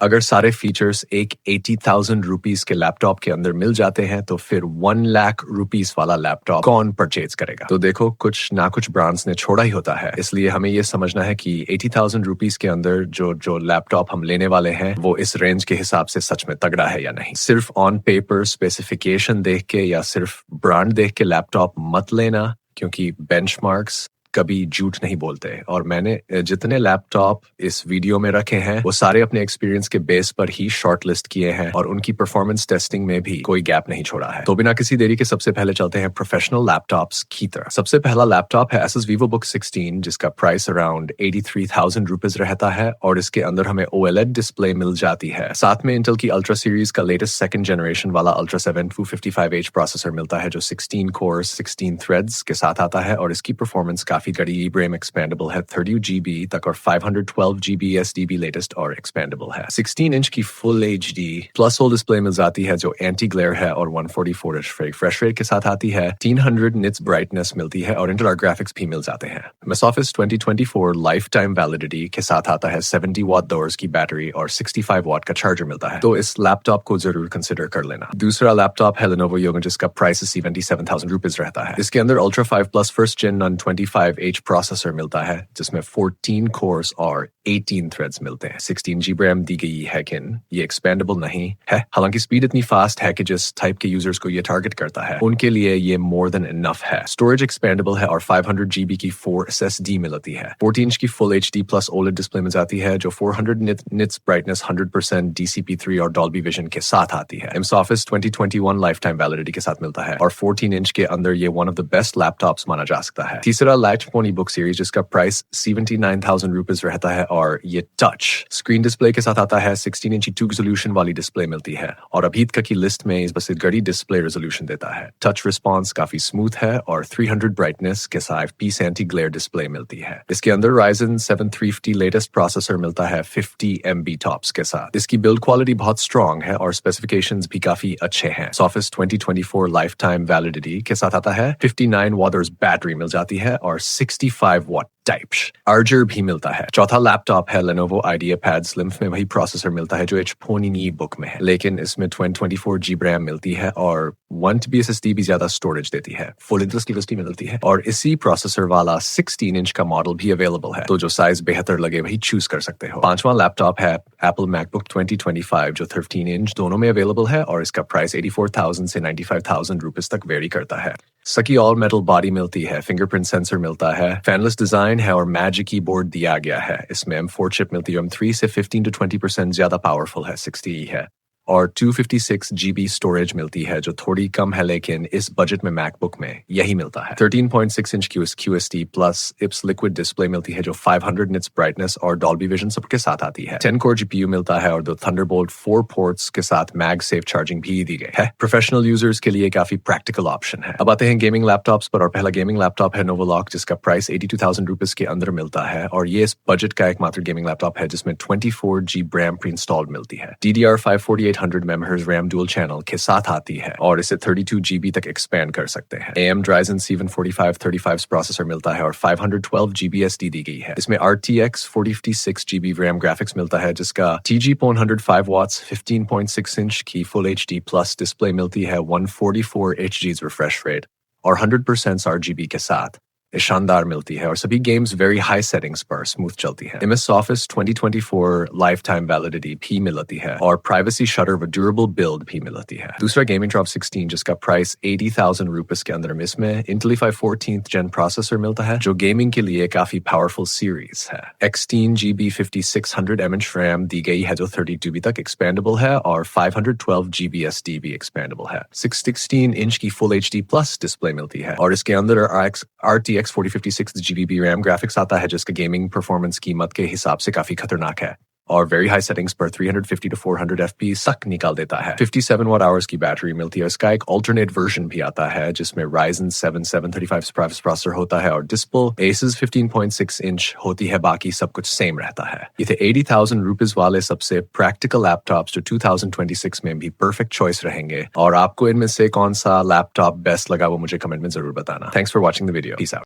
अगर सारे फीचर्स एक 80,000 रुपीज के लैपटॉप के अंदर मिल जाते हैं तो फिर 1 लाख रुपीज वाला लैपटॉप कौन परचेज करेगा? तो देखो, कुछ ना कुछ ब्रांड्स ने छोड़ा ही होता है, इसलिए हमें ये समझना है कि 80,000 रुपीज के अंदर जो लैपटॉप हम लेने वाले हैं वो इस रेंज के हिसाब से सच में तगड़ा है या नहीं। सिर्फ ऑन पेपर स्पेसिफिकेशन देख के या सिर्फ ब्रांड देख के लैपटॉप मत लेना, क्योंकि बेंचमार्क्स कभी झूठ नहीं बोलते। और मैंने जितने लैपटॉप इस वीडियो में रखे हैं वो सारे अपने एक्सपीरियंस के बेस पर ही शॉर्ट लिस्ट किए हैं और उनकी परफॉर्मेंस टेस्टिंग में भी कोई गैप नहीं छोड़ा है। तो बिना किसी देरी के सबसे पहले चलते हैं प्रोफेशनल लैपटॉप्स की तरफ। सबसे पहला लैपटॉप है Asus VivoBook 16, जिसका प्राइस अराउंड 83,000 रुपीज रहता है और इसके अंदर हमें OLED डिस्प्ले मिल जाती है। साथ में इंटेल की अल्ट्रा सीरीज का लेटेस्ट सेकंड जनरेशन वाला Ultra 7 255H प्रोसेसर मिलता है, जो 16 कोर्स 16 थ्रेड्स के साथ आता है और इसकी परफॉर्मेंस काफी कड़ी RAM एक्सपेंडेबल है 30 GB तक और 512 GB SSD लेटेस्ट और एक्सपेंडेबल है। 16 इंच की full HD plus hole display मिल जाती है जो एंटी ग्लेयर है और 144 Hz रिफ्रेश रेट के साथ आती है। 300 निट्स ब्राइटनेस मिलती है और इंटेल ग्राफिक्स भी मिल जाते हैं। MS Office 2024 life time validity के साथ आता है। 70 वाट दोर्स की बैटरी और 65 वाट का चार्जर मिलता है, तो इस लैपटॉप को जरूर कंसिडर कर लेना। दूसरा लैपटॉप है Lenovo Yoga, जिसका प्राइस 77,000 रुपीज रहता है। इसके अंदर Ultra 5 Plus फर्स्ट जेन 125H प्रोसेसर मिलता है, जिसमें 14 कोर्स और 18 थ्रेड्स मिलते हैं। 16 GB RAM दी गई है, लेकिन ये एक्सपेंडेबल नहीं है। हालांकि स्पीड इतनी फास्ट है कि जिस टाइप के यूजर्स को ये टारगेट करता है उनके लिए ये मोर देन इनफ है। स्टोरेज एक्सपेंडेबल है और 500 GB की 4 SSD मिलती है। 14 इंच की full HD plus OLED display मिल जाती है जो 400 निट्स ब्राइटनेस 100% DCP3 और Dolby Vision के साथ आती है। MS Office 2021 life time validity के साथ मिलता है और 14 इंच के अंदर ये one of the best laptops माना जा सकता है। तीसरा Lenovo Book सीरीज, जिसका प्राइस 79,000 रुपीज रहता है और ये टच स्क्रीन डिस्प्ले के साथ आता है। 16 इंची 2 रेजोल्यूशन वाली डिस्प्ले मिलती है और अभी तक की लिस्ट में इस बस गड़ी डिस्प्ले रेजोल्यूशन देता है। टच रिस्पॉन्स काफी स्मूथ है और 300 ब्राइटनेस के साथ पीस एंटी ग्लेयर डिस्प्ले मिलती है। इसके अंदर Ryzen 7 350 लेटेस्ट प्रोसेसर मिलता है 50 MB टॉप्स के साथ। इसकी बिल्ड क्वालिटी बहुत स्ट्रॉन्ग है और स्पेसिफिकेशंस भी काफी अच्छे हैं। Office 2024 लाइफ टाइम वैलिडिटी के साथ आता है। 59 वॉट बैटरी मिल जाती है और 65 वॉट टाइप चार्जर भी मिलता है। चौथा लैपटॉप है Lenovo IdeaPad Slim में वही प्रोसेसर मिलता है जो H4 बुक में है, लेकिन इसमें 24 GB RAM मिलती है और 1 TB SSD भी ज्यादा स्टोरेज देती है। फुल इंटरेस्ट मिलती है और इसी प्रोसेसर वाला 16 इंच का मॉडल भी अवेलेबल है, तो जो साइज बेहतर लगे वही चूज कर सकते हो। पांचवा लैपटॉप है Apple MacBook 2025 जो 13 इंच दोनों में अवेलेबल है और इसका प्राइस 84,000 से 95,000 रुपीज तक वेरी करता है। सकी ऑल मेटल बॉडी मिलती है, फिंगरप्रिंट सेंसर मिलता है, फैनलेस डिजाइन है और मैजिक कीबोर्ड दिया गया है। इसमें M4 चिप मिलती है, M3 से 15 to 20% ज्यादा पावरफुल है, 60 है और 256 GB स्टोरेज मिलती है जो थोड़ी कम है, लेकिन इस बजट में मैकबुक में यही मिलता है। 13.6 inch QSD plus IPS liquid display मिलती है जो 500 निट्स ब्राइटनेस और Dolby Vision सबके साथ आती है। 10 कोर GPU मिलता है और दो Thunderbolt 4 पोर्ट्स के साथ MagSafe चार्जिंग भी दी गई है। प्रोफेशनल यूजर्स के लिए काफी प्रैक्टिकल ऑप्शन है। अब आते हैं गेमिंग लैपटॉप्स पर और पहला गेमिंग लैपटॉप है Novalock, जिसका प्राइस 82,000 रुपीज के अंदर मिलता है और ये इस बजट का एकमात्र गेमिंग लैपटॉप है जिसमें 24 GB RAM प्री इंस्टॉल्ड मिलती है। DDR5 4800 MHz RAM dual channel के साथ आती है और इसे 32 GB तक एक्सपेंड कर सकते हैं। AMD Ryzen 7 4535 प्रोसेसर मिलता है और 512 GB SSD दी गई है। इसमें RTX 4056 GB RAM ग्राफिक्स मिलता है जिसका TG105 watts 15.6 इंच की फुल HD प्लस डिस्प्ले मिलती है, 144 Hz रिफ्रेश रेट और 100% RGB के साथ शानदार मिलती है और सभी गेम्स वेरी हाई सेटिंग्स पर स्मूथ चलती है। MS Office 2024 life time validity भी मिलती है और प्राइवेसी शटर व ड्यूरेबल बिल्ड भी मिलती है। दूसरा गेमिंग ड्रॉप 16, जिसका प्राइस 80,000 रुपीज के अंदर इसमें Intel i5 14th Gen processor मिलता है जो गेमिंग के लिए काफी पावरफुल सीरीज है। 16 GB 5600 mAh RAM दी गई है जो 30 GB तक एक्सपेंडेबल है और 512 GB SSD भी एक्सपेंडेबल है। 16 इंच की फुल HD प्लस डिस्प्ले मिलती है और इसके अंदर RTX 4056 GB RAM ग्राफिक्स आता है जिसका गेमिंग परफॉर्मेंस कीमत के हिसाब से काफी खतरनाक है और वेरी हाई सेटिंग्स पर 350 to 400 FPS तक निकाल देता है। 57 watt hours की बैटरी मिलती है। इसका एक अल्टरनेट वर्जन भी आता है जिसमें Ryzen 7 735 प्रोसेसर होता है और डिस्प्ले Asus 15.6 इंच होती है, बाकी सब कुछ सेम रहता है। ये थे 80,000 रुपीज वाले सबसे प्रैक्टिकल लैपटॉप्स जो 2026 में भी परफेक्ट चॉइस रहेंगे और आपको इनमें से कौन सा लैपटॉप बेस्ट लगा वो मुझे कमेंट में जरूर बताना। Thanks for watching the video. Peace out.